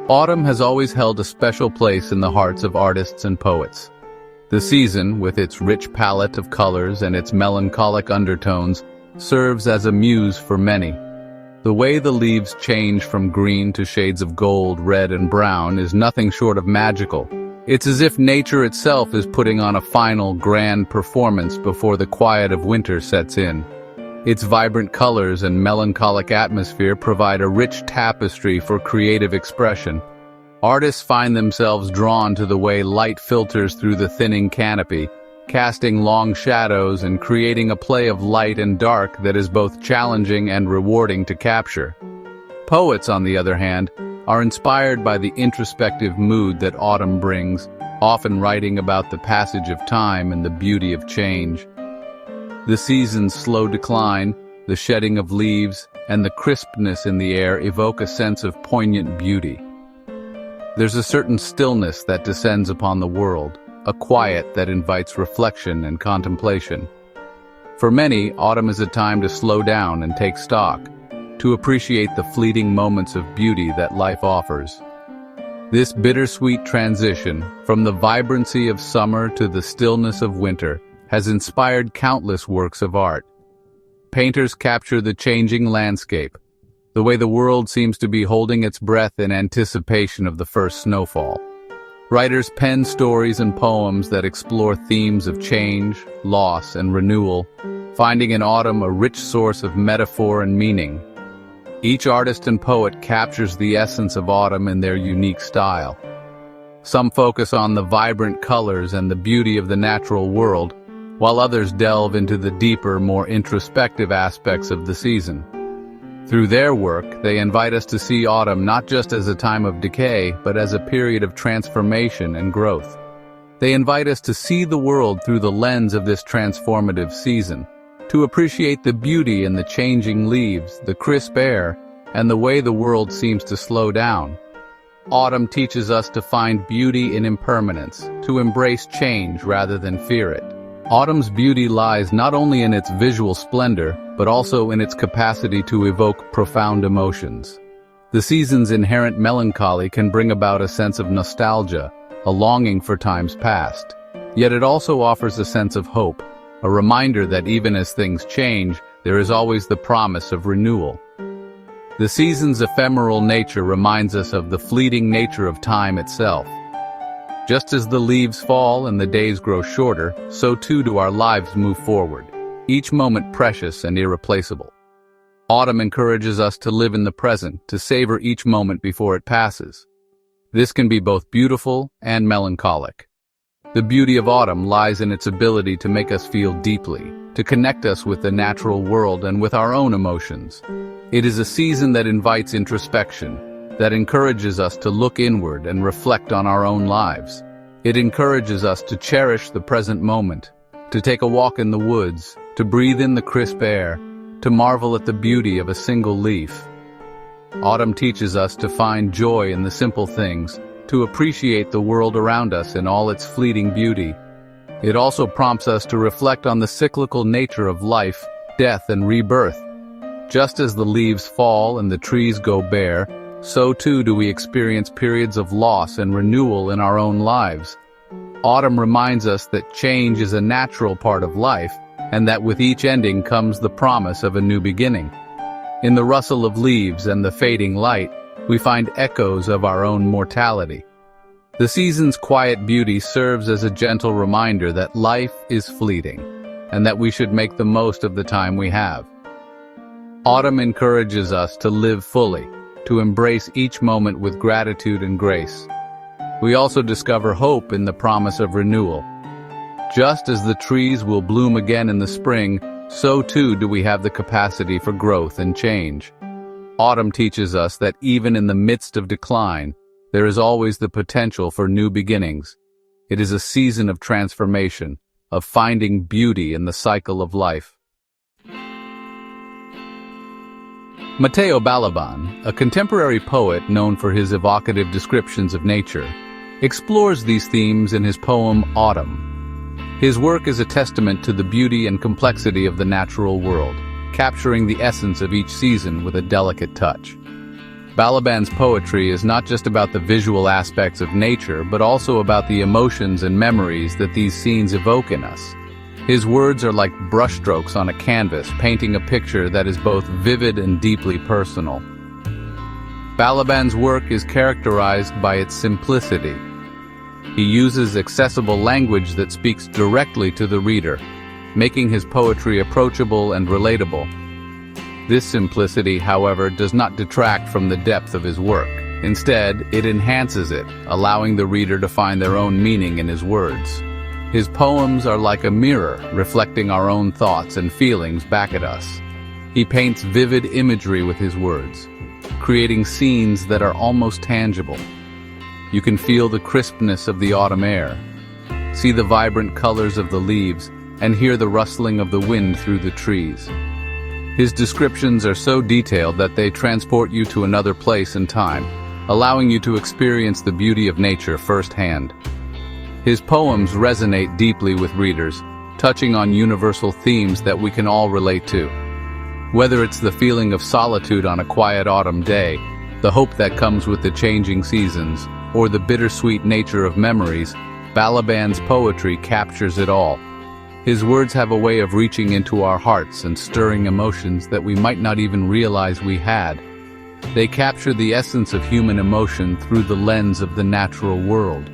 Autumn has always held a special place in the hearts of artists and poets. The season, with its rich palette of colors and its melancholic undertones, serves as a muse for many. The way the leaves change from green to shades of gold, red, and brown is nothing short of magical. It's as if nature itself is putting on a final, grand performance before the quiet of winter sets in. Its vibrant colors and melancholic atmosphere provide a rich tapestry for creative expression. Artists find themselves drawn to the way light filters through the thinning canopy, casting long shadows and creating a play of light and dark that is both challenging and rewarding to capture. Poets, on the other hand, are inspired by the introspective mood that autumn brings, often writing about the passage of time and the beauty of change. The season's slow decline, the shedding of leaves, and the crispness in the air evoke a sense of poignant beauty. There's a certain stillness that descends upon the world, a quiet that invites reflection and contemplation. For many, autumn is a time to slow down and take stock, to appreciate the fleeting moments of beauty that life offers. This bittersweet transition, from the vibrancy of summer to the stillness of winter, has inspired countless works of art. Painters capture the changing landscape, the way the world seems to be holding its breath in anticipation of the first snowfall. Writers pen stories and poems that explore themes of change, loss, and renewal, finding in autumn a rich source of metaphor and meaning. Each artist and poet captures the essence of autumn in their unique style. Some focus on the vibrant colors and the beauty of the natural world, while others delve into the deeper, more introspective aspects of the season. Through their work, they invite us to see autumn not just as a time of decay, but as a period of transformation and growth. They invite us to see the world through the lens of this transformative season, to appreciate the beauty in the changing leaves, the crisp air, and the way the world seems to slow down. Autumn teaches us to find beauty in impermanence, to embrace change rather than fear it. Autumn's beauty lies not only in its visual splendor, but also in its capacity to evoke profound emotions. The season's inherent melancholy can bring about a sense of nostalgia, a longing for times past. Yet it also offers a sense of hope, a reminder that even as things change, there is always the promise of renewal. The season's ephemeral nature reminds us of the fleeting nature of time itself. Just as the leaves fall and the days grow shorter, so too do our lives move forward, each moment precious and irreplaceable. Autumn encourages us to live in the present, to savor each moment before it passes. This can be both beautiful and melancholic. The beauty of autumn lies in its ability to make us feel deeply, to connect us with the natural world and with our own emotions. It is a season that invites introspection, that encourages us to look inward and reflect on our own lives. It encourages us to cherish the present moment, to take a walk in the woods, to breathe in the crisp air, to marvel at the beauty of a single leaf. Autumn teaches us to find joy in the simple things, to appreciate the world around us in all its fleeting beauty. It also prompts us to reflect on the cyclical nature of life, death, and rebirth. Just as the leaves fall and the trees go bare, so too do we experience periods of loss and renewal in our own lives. Autumn reminds us that change is a natural part of life, and that with each ending comes the promise of a new beginning. In the rustle of leaves and the fading light, we find echoes of our own mortality. The season's quiet beauty serves as a gentle reminder that life is fleeting, and that we should make the most of the time we have. Autumn encourages us to live fully, to embrace each moment with gratitude and grace. We also discover hope in the promise of renewal. Just as the trees will bloom again in the spring, so too do we have the capacity for growth and change. Autumn teaches us that even in the midst of decline, there is always the potential for new beginnings. It is a season of transformation, of finding beauty in the cycle of life. Mateo Balaban, a contemporary poet known for his evocative descriptions of nature, explores these themes in his poem Autumn. His work is a testament to the beauty and complexity of the natural world, capturing the essence of each season with a delicate touch. Balaban's poetry is not just about the visual aspects of nature, but also about the emotions and memories that these scenes evoke in us. His words are like brushstrokes on a canvas, painting a picture that is both vivid and deeply personal. Balaban's work is characterized by its simplicity. He uses accessible language that speaks directly to the reader, making his poetry approachable and relatable. This simplicity, however, does not detract from the depth of his work. Instead, it enhances it, allowing the reader to find their own meaning in his words. His poems are like a mirror, reflecting our own thoughts and feelings back at us. He paints vivid imagery with his words, creating scenes that are almost tangible. You can feel the crispness of the autumn air, see the vibrant colors of the leaves, and hear the rustling of the wind through the trees. His descriptions are so detailed that they transport you to another place and time, allowing you to experience the beauty of nature firsthand. His poems resonate deeply with readers, touching on universal themes that we can all relate to. Whether it's the feeling of solitude on a quiet autumn day, the hope that comes with the changing seasons, or the bittersweet nature of memories, Balaban's poetry captures it all. His words have a way of reaching into our hearts and stirring emotions that we might not even realize we had. They capture the essence of human emotion through the lens of the natural world.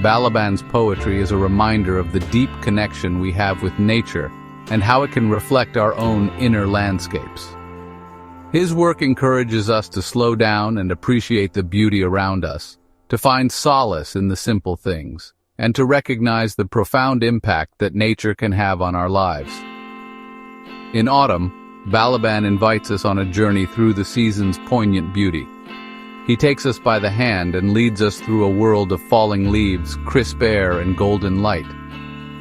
Balaban's poetry is a reminder of the deep connection we have with nature and how it can reflect our own inner landscapes. His work encourages us to slow down and appreciate the beauty around us, to find solace in the simple things, and to recognize the profound impact that nature can have on our lives. In autumn, Balaban invites us on a journey through the season's poignant beauty. He takes us by the hand and leads us through a world of falling leaves, crisp air, and golden light.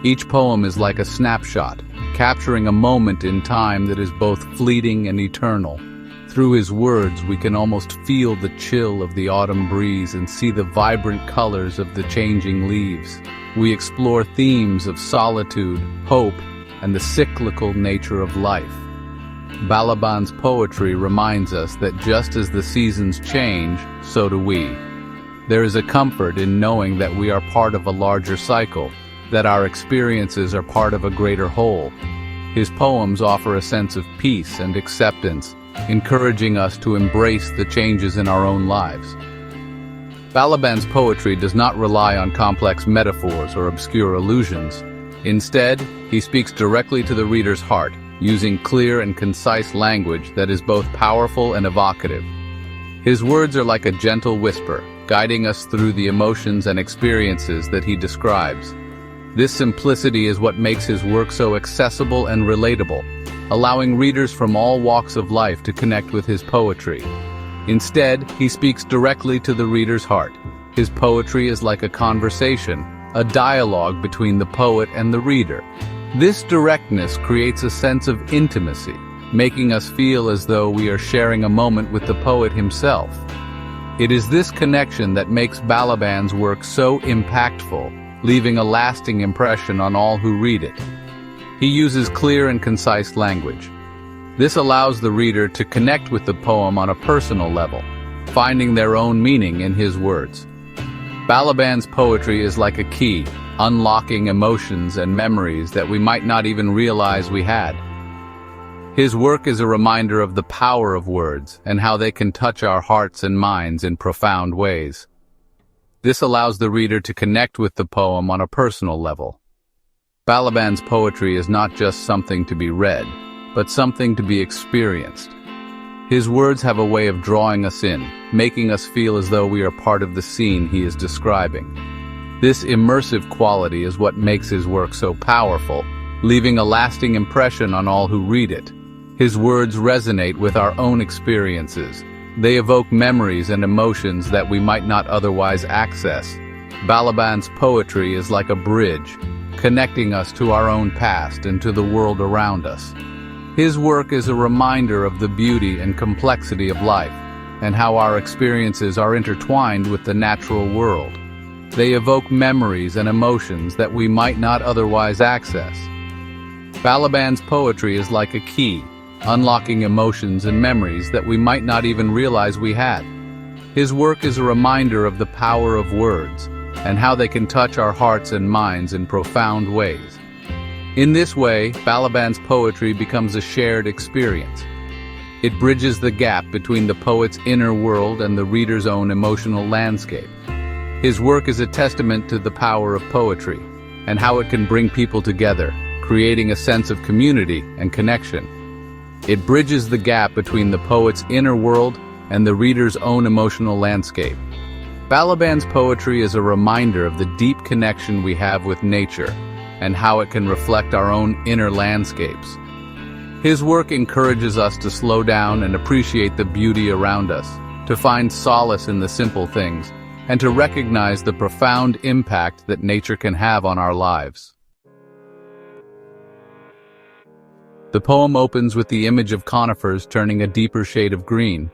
Each poem is like a snapshot, capturing a moment in time that is both fleeting and eternal. Through his words, we can almost feel the chill of the autumn breeze and see the vibrant colors of the changing leaves. We explore themes of solitude, hope, and the cyclical nature of life. Balaban's poetry reminds us that just as the seasons change, so do we. There is a comfort in knowing that we are part of a larger cycle, that our experiences are part of a greater whole. His poems offer a sense of peace and acceptance, encouraging us to embrace the changes in our own lives. Balaban's poetry does not rely on complex metaphors or obscure allusions. Instead, he speaks directly to the reader's heart, using clear and concise language that is both powerful and evocative. His words are like a gentle whisper, guiding us through the emotions and experiences that he describes. This simplicity is what makes his work so accessible and relatable, allowing readers from all walks of life to connect with his poetry. Instead, he speaks directly to the reader's heart. His poetry is like a conversation, a dialogue between the poet and the reader. This directness creates a sense of intimacy, making us feel as though we are sharing a moment with the poet himself. It is this connection that makes Balaban's work so impactful, leaving a lasting impression on all who read it. He uses clear and concise language. This allows the reader to connect with the poem on a personal level, finding their own meaning in his words. Balaban's poetry is like a key, unlocking emotions and memories that we might not even realize we had. His work is a reminder of the power of words and how they can touch our hearts and minds in profound ways. This allows the reader to connect with the poem on a personal level. Balaban's poetry is not just something to be read, but something to be experienced. His words have a way of drawing us in, making us feel as though we are part of the scene he is describing. This immersive quality is what makes his work so powerful, leaving a lasting impression on all who read it. His words resonate with our own experiences. They evoke memories and emotions that we might not otherwise access. Balaban's poetry is like a bridge, connecting us to our own past and to the world around us. His work is a reminder of the beauty and complexity of life, and how our experiences are intertwined with the natural world. They evoke memories and emotions that we might not otherwise access. Balaban's poetry is like a key, unlocking emotions and memories that we might not even realize we had. His work is a reminder of the power of words and how they can touch our hearts and minds in profound ways. In this way, Balaban's poetry becomes a shared experience. It bridges the gap between the poet's inner world and the reader's own emotional landscape. His work is a testament to the power of poetry and how it can bring people together, creating a sense of community and connection. It bridges the gap between the poet's inner world and the reader's own emotional landscape. Balaban's poetry is a reminder of the deep connection we have with nature and how it can reflect our own inner landscapes. His work encourages us to slow down and appreciate the beauty around us, to find solace in the simple things, and to recognize the profound impact that nature can have on our lives. The poem opens with the image of conifers turning a deeper shade of green.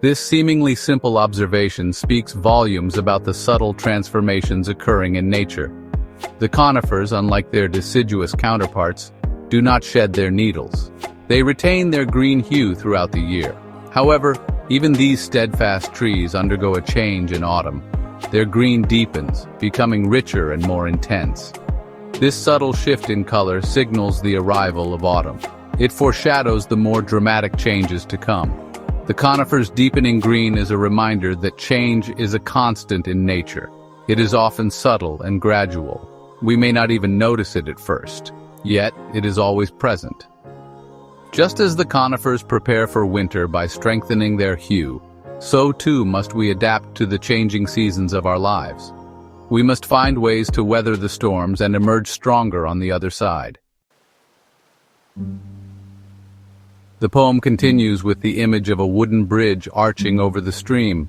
This seemingly simple observation speaks volumes about the subtle transformations occurring in nature. The conifers, unlike their deciduous counterparts, do not shed their needles. They retain their green hue throughout the year. However, even these steadfast trees undergo a change in autumn. Their green deepens, becoming richer and more intense. This subtle shift in color signals the arrival of autumn. It foreshadows the more dramatic changes to come. The conifer's deepening green is a reminder that change is a constant in nature. It is often subtle and gradual. We may not even notice it at first, yet it is always present. Just as the conifers prepare for winter by strengthening their hue, so too must we adapt to the changing seasons of our lives. We must find ways to weather the storms and emerge stronger on the other side. The poem continues with the image of a wooden bridge arching over the stream.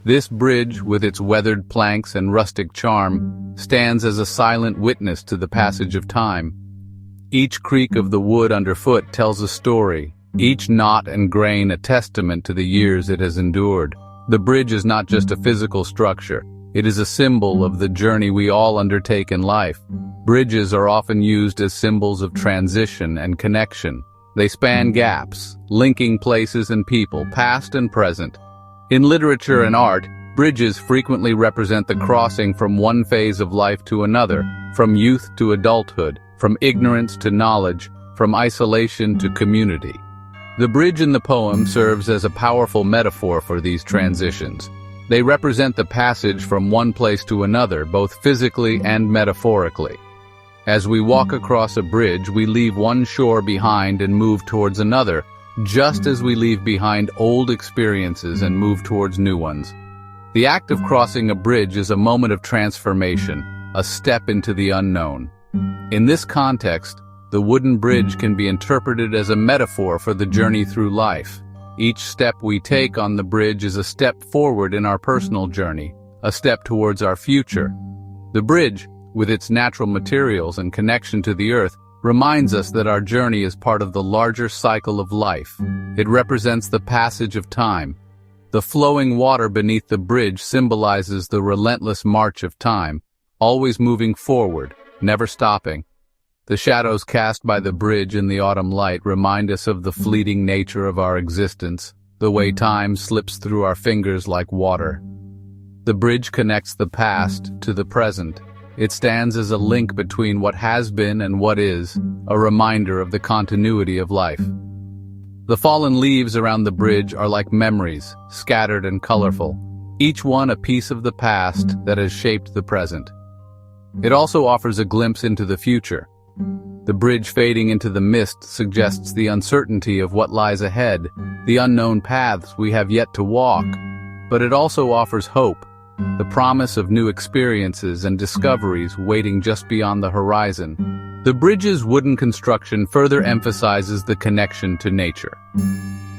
This bridge, with its weathered planks and rustic charm, stands as a silent witness to the passage of time. Each creak of the wood underfoot tells a story, each knot and grain a testament to the years it has endured. The bridge is not just a physical structure, it is a symbol of the journey we all undertake in life. Bridges are often used as symbols of transition and connection. They span gaps, linking places and people, past and present. In literature and art, bridges frequently represent the crossing from one phase of life to another, from youth to adulthood, from ignorance to knowledge, from isolation to community. The bridge in the poem serves as a powerful metaphor for these transitions. They represent the passage from one place to another, both physically and metaphorically. As we walk across a bridge, we leave one shore behind and move towards another, just as we leave behind old experiences and move towards new ones. The act of crossing a bridge is a moment of transformation, a step into the unknown. In this context, the wooden bridge can be interpreted as a metaphor for the journey through life. Each step we take on the bridge is a step forward in our personal journey, a step towards our future. The bridge, with its natural materials and connection to the earth, reminds us that our journey is part of the larger cycle of life. It represents the passage of time. The flowing water beneath the bridge symbolizes the relentless march of time, always moving forward, never stopping. The shadows cast by the bridge in the autumn light remind us of the fleeting nature of our existence, the way time slips through our fingers like water. The bridge connects the past to the present. It stands as a link between what has been and what is, a reminder of the continuity of life. The fallen leaves around the bridge are like memories, scattered and colorful, each one a piece of the past that has shaped the present. It also offers a glimpse into the future. The bridge fading into the mist suggests the uncertainty of what lies ahead, the unknown paths we have yet to walk, but it also offers hope, the promise of new experiences and discoveries waiting just beyond the horizon. The bridge's wooden construction further emphasizes the connection to nature.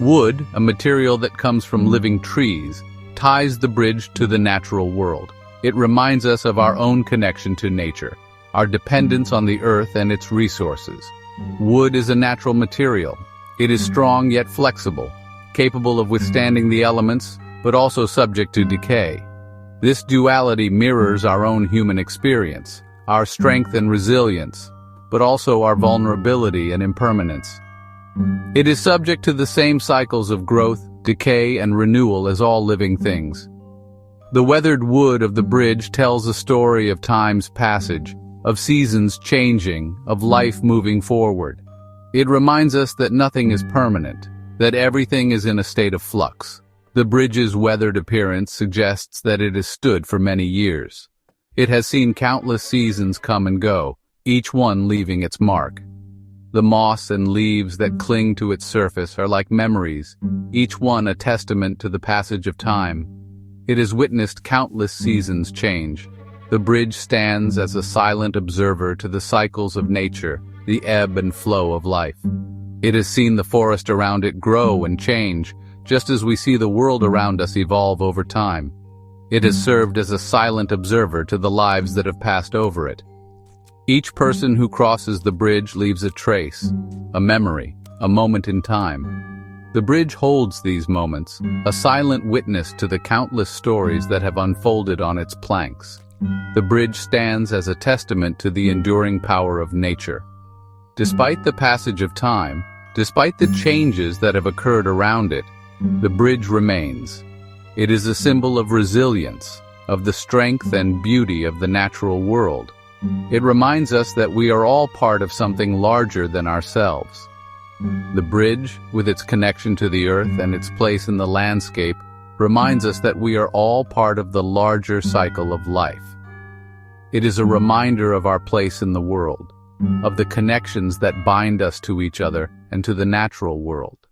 Wood, a material that comes from living trees, ties the bridge to the natural world. It reminds us of our own connection to nature, our dependence on the earth and its resources. Wood is a natural material. It is strong yet flexible, capable of withstanding the elements, but also subject to decay. This duality mirrors our own human experience, our strength and resilience, but also our vulnerability and impermanence. It is subject to the same cycles of growth, decay, and renewal as all living things. The weathered wood of the bridge tells a story of time's passage, of seasons changing, of life moving forward. It reminds us that nothing is permanent, that everything is in a state of flux. The bridge's weathered appearance suggests that it has stood for many years. It has seen countless seasons come and go, each one leaving its mark. The moss and leaves that cling to its surface are like memories, each one a testament to the passage of time. It has witnessed countless seasons change. The bridge stands as a silent observer to the cycles of nature, the ebb and flow of life. It has seen the forest around it grow and change, just as we see the world around us evolve over time. It has served as a silent observer to the lives that have passed over it. Each person who crosses the bridge leaves a trace, a memory, a moment in time. The bridge holds these moments, a silent witness to the countless stories that have unfolded on its planks. The bridge stands as a testament to the enduring power of nature. Despite the passage of time, despite the changes that have occurred around it, the bridge remains. It is a symbol of resilience, of the strength and beauty of the natural world. It reminds us that we are all part of something larger than ourselves. The bridge, with its connection to the earth and its place in the landscape, reminds us that we are all part of the larger cycle of life. It is a reminder of our place in the world, of the connections that bind us to each other and to the natural world.